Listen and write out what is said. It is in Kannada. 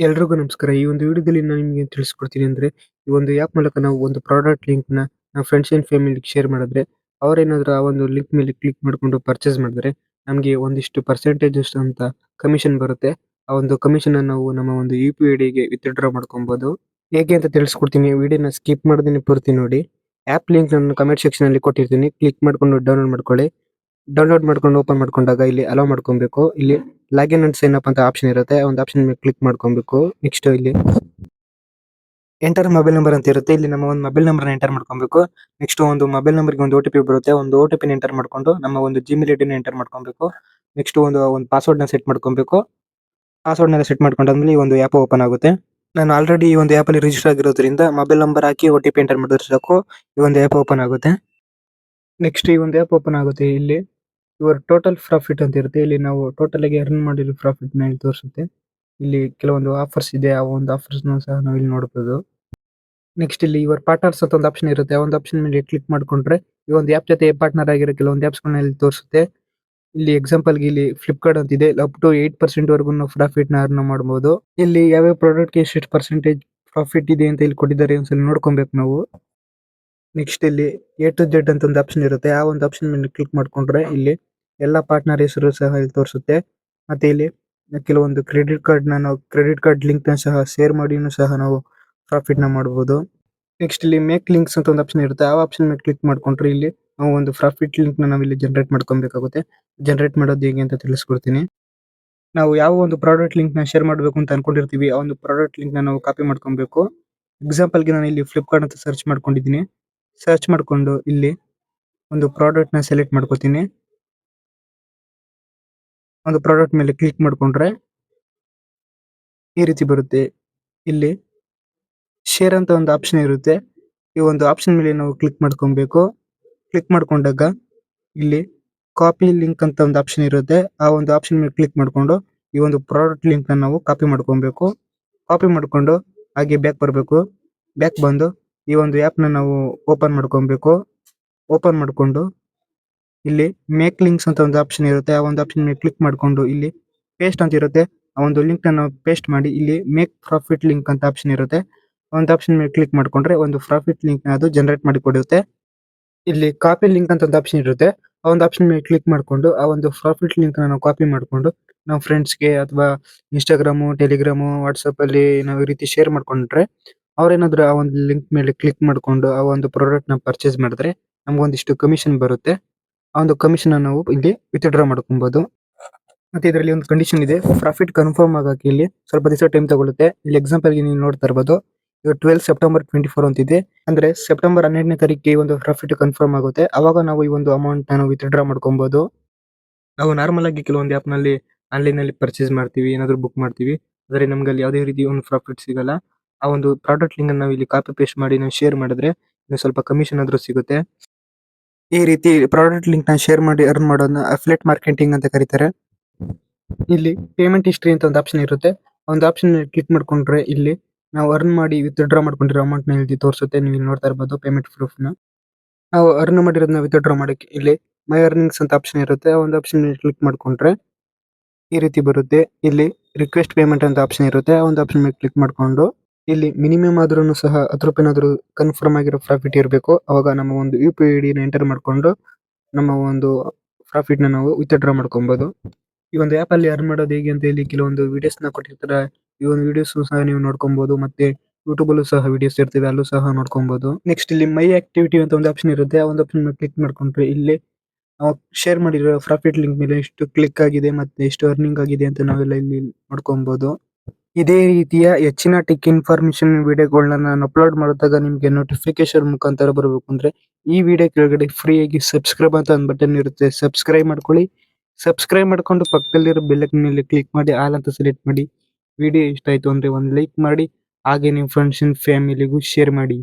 ಎಲ್ರಿಗೂ ನಮಸ್ಕಾರ. ಈ ಒಂದು ವಿಡಿಯೋದಲ್ಲಿ ನಾನು ನಿಮಗೆ ತಿಳಿಸ್ಕೊಡ್ತೀನಿ ಅಂದ್ರೆ, ಈ ಒಂದು ಆ್ಯಪ್ ಮೂಲಕ ನಾವು ಒಂದು ಪ್ರಾಡಕ್ಟ್ ಲಿಂಕ್‌ನ ನಾವು ಫ್ರೆಂಡ್ಸ್ ಅಂಡ್ ಫ್ಯಾಮಿಲಿಗೆ ಶೇರ್ ಮಾಡಿದ್ರೆ, ಅವರೇನಾದ್ರೂ ಆ ಒಂದು ಲಿಂಕ್ ಮೇಲೆ ಕ್ಲಿಕ್ ಮಾಡ್ಕೊಂಡು ಪರ್ಚೇಸ್ ಮಾಡಿದ್ರೆ, ನಮಗೆ ಒಂದಿಷ್ಟು ಪರ್ಸೆಂಟೇಜಸ್ ಅಂತ ಕಮಿಷನ್ ಬರುತ್ತೆ. ಆ ಒಂದು ಕಮಿಷನ್‌ನ ನಾವು ನಮ್ಮ ಒಂದು ಯು-ಪಿ-ಐ ಐಡಿಗೆ ವಿತ್‌ಡ್ರಾ ಮಾಡ್ಕೊಬಹುದು. ಹೇಗೆ ಅಂತ ತಿಳಿಸ್ಕೊಡ್ತೀನಿ. ವಿಡಿಯೋನ ಸ್ಕಿಪ್ ಮಾಡ್ದೇನೆ ಪೂರ್ತಿ ನೋಡಿ. ಆ್ಯಪ್ ಲಿಂಕ್ ನಾನು ಕಮೆಂಟ್ ಸೆಕ್ಷನಲ್ಲಿ ಕೊಟ್ಟಿರ್ತೀನಿ. ಕ್ಲಿಕ್ ಮಾಡ್ಕೊಂಡು ಡೌನ್ಲೋಡ್ ಮಾಡ್ಕೊಳ್ಳಿ. ಡೌನ್ಲೋಡ್ ಮಾಡ್ಕೊಂಡು ಓಪನ್ ಮಾಡ್ಕೊಂಡಾಗ ಇಲ್ಲಿ ಅಲೋ ಮಾಡ್ಕೊಬೇಕು. ಇಲ್ಲಿ ಲಾಗಿನ್ ಅಂಡ್ ಸೈನ್ ಅಪ್ ಅಂತ ಆಪ್ಷನ್ ಇರುತ್ತೆ. ಆ ಒಂದು ಆಪ್ಷನ್ ಮೇಲೆ ಕ್ಲಿಕ್ ಮಾಡ್ಕೊಬೇಕು. ನೆಕ್ಸ್ಟ್ ಇಲ್ಲಿ ಎಂಟರ್ ಮೊಬೈಲ್ ನಂಬರ್ ಅಂತ ಇರುತ್ತೆ. ಇಲ್ಲಿ ನಮ್ಮ ಒಂದು ಮೊಬೈಲ್ ನಂಬರ್‌ನ ಎಂಟರ್ ಮಾಡ್ಕೊಬೇಕು. ನೆಕ್ಸ್ಟ್ ಒಂದು ಮೊಬೈಲ್ ನಂಬರ್‌ಗೆ ಒಂದು ಒ-ಟಿ-ಪಿ ಬರುತ್ತೆ. ಒಂದು ಒ-ಟಿ-ಪಿನ ಎಂಟರ್ ಮಾಡ್ಕೊಂಡು ನಮ್ಮ ಒಂದು ಜಿಮೇಲ್ ಐಡಿನ ಎಂಟರ್ ಮಾಡ್ಕೊಬೇಕು. ನೆಕ್ಸ್ಟ್ ಒಂದು ಪಾಸ್ವರ್ಡ್‌ನ ಸೆಟ್ ಮಾಡ್ಕೊಬೇಕು. ಪಾಸ್ವರ್ಡ್‌ನೆಲ್ಲ ಸೆಟ್ ಮಾಡ್ಕೊಂಡಾದ್ಮೇಲೆ ಈ ಒಂದು ಆ್ಯಪ್ ಓಪನ್ ಆಗುತ್ತೆ. ನಾನು ಆಲ್ರೆಡಿ ಈ ಒಂದು ಆ್ಯಪಲ್ಲಿ ರಿಜಿಸ್ಟರ್ ಆಗಿರೋದ್ರಿಂದ ಮೊಬೈಲ್ ನಂಬರ್ ಹಾಕಿ ಒ-ಟಿ-ಪಿ ಎಂಟರ್ ಮಾಡಿದ್ರೆ ಸಾಕು, ಈ ಒಂದು ಆ್ಯಪ್ ಓಪನ್ ಆಗುತ್ತೆ. ನೆಕ್ಸ್ಟ್ ಈ ಒಂದು ಆ್ಯಪ್ ಓಪನ್ ಆಗುತ್ತೆ. ಇಲ್ಲಿ ಯುವರ್ ಟೋಟಲ್ ಪ್ರಾಫಿಟ್ ಅಂತ ಇರುತ್ತೆ. ಇಲ್ಲಿ ನಾವು ಟೋಟಲ್ ಆಗಿ ಅರ್ನ್ ಮಾಡಿರೋ ಪ್ರಾಫಿಟ್‌ನ ಇಲ್ಲಿ ತೋರಿಸುತ್ತೆ. ಇಲ್ಲಿ ಕೆಲವೊಂದು ಆಫರ್ಸ್ ಇದೆ. ಆ ಒಂದು ಆಫರ್ಸ್‌ನ ಸಹ ನಾವು ಇಲ್ಲಿ ನೋಡಬಹುದು. ನೆಕ್ಸ್ಟ್ ಇಲ್ಲಿ ಯುವರ್ ಪಾರ್ಟ್ನರ್ಸ್ ಅಂತ ಒಂದು ಆಪ್ಷನ್ ಇರುತ್ತೆ. ಆ ಒಂದು ಆಪ್ಷನ್ ಮೇಲೆ ಕ್ಲಿಕ್ ಮಾಡ್ಕೊಂಡ್ರೆ ಈ ಒಂದು ಆ್ಯಪ್ ಜೊತೆ ಪಾರ್ಟ್ನರ್ ಆಗಿರೋ ಕೆಲವೊಂದು ಆ್ಯಪ್ಸ್‌ಗಳನ್ನ ಇಲ್ಲಿ ತೋರಿಸುತ್ತೆ. ಇಲ್ಲಿ ಎಕ್ಸಾಂಪಲ್‌ಗೆ ಇಲ್ಲಿ ಫ್ಲಿಪ್‌ಕಾರ್ಟ್ ಅಂತಿದೆ. ಅಪ್ ಟು 8% ವರೆಗೂ ನಾವು ಪ್ರಾಫಿಟ್‌ನ ಅರ್ನ್ ಮಾಡಬಹುದು. ಇಲ್ಲಿ ಯಾವ್ಯಾವ ಪ್ರಾಡಕ್ಟ್‌ಗೆ ಎಷ್ಟೆಷ್ಟು ಪರ್ಸೆಂಟೇಜ್ ಪ್ರಾಫಿಟ್ ಇದೆ ಅಂತ ಇಲ್ಲಿ ಕೊಟ್ಟಿದ್ದಾರೆ. ಒಂದ್ಸಲ ನೋಡ್ಕೊಬೇಕು ನಾವು. ನೆಕ್ಸ್ಟ್ ಇಲ್ಲಿ ಎ ಟು ಝೆಡ್ ಅಂತ ಒಂದು ಆಪ್ಷನ್ ಇರುತ್ತೆ. ಆ ಒಂದು ಆಪ್ಷನ್ ಮೇಲೆ ಕ್ಲಿಕ್ ಮಾಡ್ಕೊಂಡ್ರೆ ಇಲ್ಲಿ ಎಲ್ಲಾ ಪಾರ್ಟ್ನರ್ ಹೆಸರು ಸಹ ಇಲ್ಲಿ ತೋರಿಸುತ್ತೆ. ಮತ್ತೆ ಇಲ್ಲಿ ಕೆಲವೊಂದು ಕ್ರೆಡಿಟ್ ಕಾರ್ಡ್ ಲಿಂಕ್‌ನ ಸಹ ಶೇರ್ ಮಾಡಿನೂ ಸಹ ನಾವು ಪ್ರಾಫಿಟ್‌ನ ಮಾಡಬಹುದು. ನೆಕ್ಸ್ಟ್ ಇಲ್ಲಿ ಮೇಕ್ ಲಿಂಕ್ಸ್ ಅಂತ ಒಂದು ಆಪ್ಷನ್ ಇರುತ್ತೆ. ಆ ಆಪ್ಷನ್ ಮೇಲೆ ಕ್ಲಿಕ್ ಮಾಡ್ಕೊಂಡ್ರೆ ಇಲ್ಲಿ ನಾವು ಒಂದು ಪ್ರಾಫಿಟ್ ಲಿಂಕ್‌ನ ನಾವಿಲ್ಲಿ ಜನರೇಟ್ ಮಾಡ್ಕೊಬೇಕಾಗುತ್ತೆ. ಜನರೇಟ್ ಮಾಡೋದು ಹೇಗೆ ಅಂತ ತಿಳಿಸ್ಕೊಡ್ತೀನಿ. ನಾವು ಯಾವ ಒಂದು ಪ್ರಾಡಕ್ಟ್ ಲಿಂಕ್‌ನ ಶೇರ್ ಮಾಡಬೇಕು ಅಂತ ಅನ್ಕೊಂಡಿರ್ತೀವಿ, ಆ ಒಂದು ಪ್ರಾಡಕ್ಟ್ ಲಿಂಕ್‌ನ ನಾವು ಕಾಪಿ ಮಾಡ್ಕೊಬೇಕು. ಎಕ್ಸಾಂಪಲ್‌ಗೆ ನಾನು ಇಲ್ಲಿ ಫ್ಲಿಪ್‌ಕಾರ್ಟ್ ಅಂತ ಸರ್ಚ್ ಮಾಡ್ಕೊಂಡಿದ್ದೀನಿ. ಸರ್ಚ್ ಮಾಡ್ಕೊಂಡು ಇಲ್ಲಿ ಒಂದು ಪ್ರಾಡಕ್ಟ್‌ನ ಸೆಲೆಕ್ಟ್ ಮಾಡ್ಕೋತೀನಿ. ಒಂದು ಪ್ರಾಡಕ್ಟ್ ಮೇಲೆ ಕ್ಲಿಕ್ ಮಾಡ್ಕೊಂಡ್ರೆ ಈ ರೀತಿ ಬರುತ್ತೆ. ಇಲ್ಲಿ ಶೇರ್ ಅಂತ ಒಂದು ಆಪ್ಷನ್ ಇರುತ್ತೆ. ಈ ಒಂದು ಆಪ್ಷನ್ ಮೇಲೆ ನಾವು ಕ್ಲಿಕ್ ಮಾಡ್ಕೊಬೇಕು. ಕ್ಲಿಕ್ ಮಾಡ್ಕೊಂಡಾಗ ಇಲ್ಲಿ ಕಾಪಿ ಲಿಂಕ್ ಅಂತ ಒಂದು ಆಪ್ಷನ್ ಇರುತ್ತೆ. ಆ ಒಂದು ಆಪ್ಷನ್ ಮೇಲೆ ಕ್ಲಿಕ್ ಮಾಡ್ಕೊಂಡು ಈ ಒಂದು ಪ್ರಾಡಕ್ಟ್ ಲಿಂಕ್‌ನ ನಾವು ಕಾಪಿ ಮಾಡ್ಕೊಬೇಕು. ಕಾಪಿ ಮಾಡ್ಕೊಂಡು ಹಾಗೆ ಬ್ಯಾಕ್ ಬರಬೇಕು. ಬ್ಯಾಕ್ ಬಂದು ಈ ಒಂದು ಆ್ಯಪ್‌ನ ನಾವು ಓಪನ್ ಮಾಡ್ಕೊಬೇಕು. ಓಪನ್ ಮಾಡ್ಕೊಂಡು ಇಲ್ಲಿ ಮೇಕ್ ಲಿಂಕ್ಸ್ ಅಂತ ಒಂದು ಆಪ್ಷನ್ ಇರುತ್ತೆ. ಆ ಒಂದು ಆಪ್ಷನ್ ಮೇಲೆ ಕ್ಲಿಕ್ ಮಾಡ್ಕೊಂಡು ಇಲ್ಲಿ ಪೇಸ್ಟ್ ಅಂತ ಇರುತ್ತೆ. ಆ ಒಂದು ಲಿಂಕ್‌ನ ನಾವು ಪೇಸ್ಟ್ ಮಾಡಿ ಇಲ್ಲಿ ಮೇಕ್ ಪ್ರಾಫಿಟ್ ಲಿಂಕ್ ಅಂತ ಆಪ್ಷನ್ ಇರುತ್ತೆ. ಆ ಒಂದು ಆಪ್ಷನ್ ಮೇಲೆ ಕ್ಲಿಕ್ ಮಾಡ್ಕೊಂಡ್ರೆ ಒಂದು ಪ್ರಾಫಿಟ್ ಲಿಂಕ್‌ನ ಅದು ಜನರೇಟ್ ಮಾಡಿ ಕೊಡುತ್ತೆ. ಇಲ್ಲಿ ಕಾಪಿ ಲಿಂಕ್ ಅಂತ ಒಂದು ಆಪ್ಷನ್ ಇರುತ್ತೆ. ಆ ಒಂದು ಆಪ್ಷನ್ ಮೇಲೆ ಕ್ಲಿಕ್ ಮಾಡ್ಕೊಂಡು ಆ ಒಂದು ಪ್ರಾಫಿಟ್ ಲಿಂಕ್‌ನ ನಾವು ಕಾಪಿ ಮಾಡ್ಕೊಂಡು ನಮ್ಮ ಫ್ರೆಂಡ್ಸ್‌ಗೆ ಅಥವಾ ಇನ್‌ಸ್ಟಾಗ್ರಾಮು, ಟೆಲಿಗ್ರಾಮು, ವಾಟ್ಸಾಪಲ್ಲಿ ನಾವು ಈ ರೀತಿ ಶೇರ್ ಮಾಡ್ಕೊಂಡ್ರೆ ಅವ್ರೇನಾದ್ರು ಆ ಒಂದು ಲಿಂಕ್ ಮೇಲೆ ಕ್ಲಿಕ್ ಮಾಡ್ಕೊಂಡು ಆ ಒಂದು ಪ್ರಾಡಕ್ಟ್‌ನ ಪರ್ಚೇಸ್ ಮಾಡಿದ್ರೆ ನಮ್ಗೊಂದಿಷ್ಟು ಕಮಿಷನ್ ಬರುತ್ತೆ. ಆ ಒಂದು ಕಮಿಷನ್‌ನ ನಾವು ಇಲ್ಲಿ ವಿತ್‌ಡ್ರಾ ಮಾಡ್ಕೊಬಹುದು. ಮತ್ತೆ ಇದರಲ್ಲಿ ಒಂದು ಕಂಡೀಷನ್ ಇದೆ. ಪ್ರಾಫಿಟ್ ಕನ್ಫರ್ಮ್ ಆಗಕ್ಕೆ ಇಲ್ಲಿ ಸ್ವಲ್ಪ ದಿವಸ ಟೈಮ್ ತಗೊಳುತ್ತೆ. ಇಲ್ಲಿ ಎಕ್ಸಾಂಪಲ್‌ಗೆ ನೀವು ನೋಡ್ತಾ ಇರ್ಬೋದು. ಇದು 12 ಸೆಪ್ಟೆಂಬರ್ 24 ಅಂತಿದೆ. ಅಂದ್ರೆ ಸೆಪ್ಟೆಂಬರ್ 12ನೇ ತಾರೀಕಿಗೆ ಈ ಒಂದು ಪ್ರಾಫಿಟ್ ಕನ್ಫರ್ಮ್ ಆಗುತ್ತೆ. ಅವಾಗ ನಾವು ಈ ಒಂದು ಅಮೌಂಟ್‌ನ ನಾವು ವಿತ್‌ಡ್ರಾ ಮಾಡ್ಕೊಬಹುದು. ನಾವು ನಾರ್ಮಲ್ ಆಗಿ ಕೆಲವೊಂದು ಆ್ಯಪ್‌ನಲ್ಲಿ ಆನ್‌ಲೈನ್‌ನಲ್ಲಿ ಪರ್ಚೇಸ್ ಮಾಡ್ತೀವಿ. ಏನಾದ್ರು ಬುಕ್ ಮಾಡ್ತೀವಿ. ಆದ್ರೆ ನಮ್ಗೆ ಅಲ್ಲಿ ಯಾವುದೇ ರೀತಿ ಒಂದು ಪ್ರಾಫಿಟ್ ಸಿಗಲ್ಲ. ಆ ಒಂದು ಪ್ರಾಡಕ್ಟ್ ಲಿಂಕ್‌ನ ನಾವು ಇಲ್ಲಿ ಕಾಪಿ ಪೇಸ್ಟ್ ಮಾಡಿ ನಾವು ಶೇರ್ ಮಾಡಿದ್ರೆ ಇನ್ನೂ ಸ್ವಲ್ಪ ಕಮಿಷನ್ ಆದ್ರೂ ಸಿಗುತ್ತೆ. ಈ ರೀತಿ ಪ್ರಾಡಕ್ಟ್ ಲಿಂಕ್‌ನ ಶೇರ್ ಮಾಡಿ ಅರ್ನ್ ಮಾಡೋದನ್ನ ಅಫಿಲಿಯೇಟ್ ಮಾರ್ಕೆಟಿಂಗ್ ಅಂತ ಕರೀತಾರೆ. ಇಲ್ಲಿ ಪೇಮೆಂಟ್ ಹಿಸ್ಟರಿ ಅಂತ ಒಂದು ಆಪ್ಷನ್ ಇರುತ್ತೆ. ಆ ಒಂದು ಆಪ್ಷನ್ ಮೇಲೆ ಕ್ಲಿಕ್ ಮಾಡ್ಕೊಂಡ್ರೆ ಇಲ್ಲಿ ನಾವು ಅರ್ನ್ ಮಾಡಿ ವಿತ್‌ಡ್ರಾ ಮಾಡ್ಕೊಂಡಿರೋ ಅಮೌಂಟ್‌ನ ಇಲ್ಲಿ ತೋರಿಸುತ್ತೆ. ನೀವು ಇಲ್ಲಿ ನೋಡ್ತಾ ಇರ್ಬೋದು ಪೇಮೆಂಟ್ ಪ್ರೂಫ್‌ನ. ನಾವು ಅರ್ನ್ ಮಾಡಿರೋದನ್ನ ವಿತ್‌ಡ್ರಾ ಮಾಡಕ್ಕೆ ಇಲ್ಲಿ ಮೈ ಅರ್ನಿಂಗ್ಸ್ ಅಂತ ಆಪ್ಷನ್ ಇರುತ್ತೆ. ಆ ಒಂದು ಆಪ್ಷನ್ ಮೇಲೆ ಕ್ಲಿಕ್ ಮಾಡ್ಕೊಂಡ್ರೆ ಈ ರೀತಿ ಬರುತ್ತೆ. ಇಲ್ಲಿ ರಿಕ್ವೆಸ್ಟ್ ಪೇಮೆಂಟ್ ಅಂತ ಆಪ್ಷನ್ ಇರುತ್ತೆ. ಆ ಒಂದು ಆಪ್ಷನ್ ಮೇಲೆ ಕ್ಲಿಕ್ ಮಾಡ್ಕೊಂಡು ಇಲ್ಲಿ ಮಿನಿಮಮ್ ಆದ್ರೂನು ಸಹ ₹10 ಕನ್ಫರ್ಮ್ ಆಗಿರೋ ಪ್ರಾಫಿಟ್ ಇರಬೇಕು. ಅವಾಗ ನಮ್ಮ ಒಂದು ಯು-ಪಿ-ಐ ಐಡಿನ ಎಂಟರ್ ಮಾಡ್ಕೊಂಡು ನಮ್ಮ ಒಂದು ಪ್ರಾಫಿಟ್‌ನ ನಾವು ವಿತ್‌ಡ್ರಾ ಮಾಡ್ಕೊಬಹುದು. ಈ ಒಂದು ಆ್ಯಪ್ ಅಲ್ಲಿ ಅರ್ನ್ ಮಾಡೋದು ಹೇಗೆ ಅಂತ ಇಲ್ಲಿ ಕೆಲವೊಂದು ವಿಡಿಯೋಸ್‌ನ ಕೊಟ್ಟಿರ್ತಾರೆ. ಈ ಒಂದು ವಿಡಿಯೋಸ್ ಸಹ ನೀವು ನೋಡ್ಕೊಬಹುದು. ಮತ್ತೆ ಯೂಟ್ಯೂಬಲ್ಲೂ ಸಹ ವಿಡಿಯೋಸ್ ಇರ್ತವೆ. ಅಲ್ಲೂ ಸಹ ನೋಡ್ಕೊಬಹುದು. ನೆಕ್ಸ್ಟ್ ಇಲ್ಲಿ ಮೈ ಆಕ್ಟಿವಿಟಿ ಅಂತ ಒಂದು ಆಪ್ಷನ್ ಇರುತ್ತೆ. ಆ ಒಂದು ಆಪ್ಷನ್ ಮೇಲೆ ಕ್ಲಿಕ್ ಮಾಡ್ಕೊಂಡ್ರೆ ಇಲ್ಲಿ ನಾವು ಶೇರ್ ಮಾಡಿರೋ ಪ್ರಾಫಿಟ್ ಲಿಂಕ್ ಮೇಲೆ ಎಷ್ಟು ಕ್ಲಿಕ್ ಆಗಿದೆ ಮತ್ತೆ ಎಷ್ಟು ಅರ್ನಿಂಗ್ ಆಗಿದೆ ಅಂತ ನಾವೆಲ್ಲ ಇಲ್ಲಿ ನೋಡ್ಕೊಬಹುದು. ಇದೇ ರೀತಿಯ ಹೆಚ್ಚಿನ ಟೆಕ್ ಇನ್ಫಾರ್ಮೇಷನ್ ವಿಡಿಯೋಗಳನ್ನ ನಾನು ಅಪ್ಲೋಡ್ ಮಾಡಿದಾಗ ನಿಮಗೆ ನೋಟಿಫಿಕೇಶನ್ ಮುಖಾಂತರ ಬರಬೇಕು ಅಂದ್ರೆ ಈ ವಿಡಿಯೋ ಕೆಳಗಡೆ ಫ್ರೀಯಾಗಿ ಸಬ್ಸ್ಕ್ರೈಬ್ ಅಂತ ಒಂದು ಬಟನ್ ಇರುತ್ತೆ. ಸಬ್ಸ್ಕ್ರೈಬ್ ಮಾಡ್ಕೊಳ್ಳಿ. ಸಬ್ಸ್ಕ್ರೈಬ್ ಮಾಡ್ಕೊಂಡು ಪಕ್ಕದಲ್ಲಿರೋ ಬೆಲ್ ಐಕಾನ್ ಮೇಲೆ ಕ್ಲಿಕ್ ಮಾಡಿ ಆಲ್ ಅಂತ ಸೆಲೆಕ್ಟ್ ಮಾಡಿ. ವಿಡಿಯೋ ಇಷ್ಟ ಆಯ್ತು ಅಂದ್ರೆ ಒಂದು ಲೈಕ್ ಮಾಡಿ. ಹಾಗೆ ನಿಮ್ಮ ಫ್ರೆಂಡ್ಸ್ ಅಂಡ್ ಫ್ಯಾಮಿಲಿಗೂ ಶೇರ್ ಮಾಡಿ.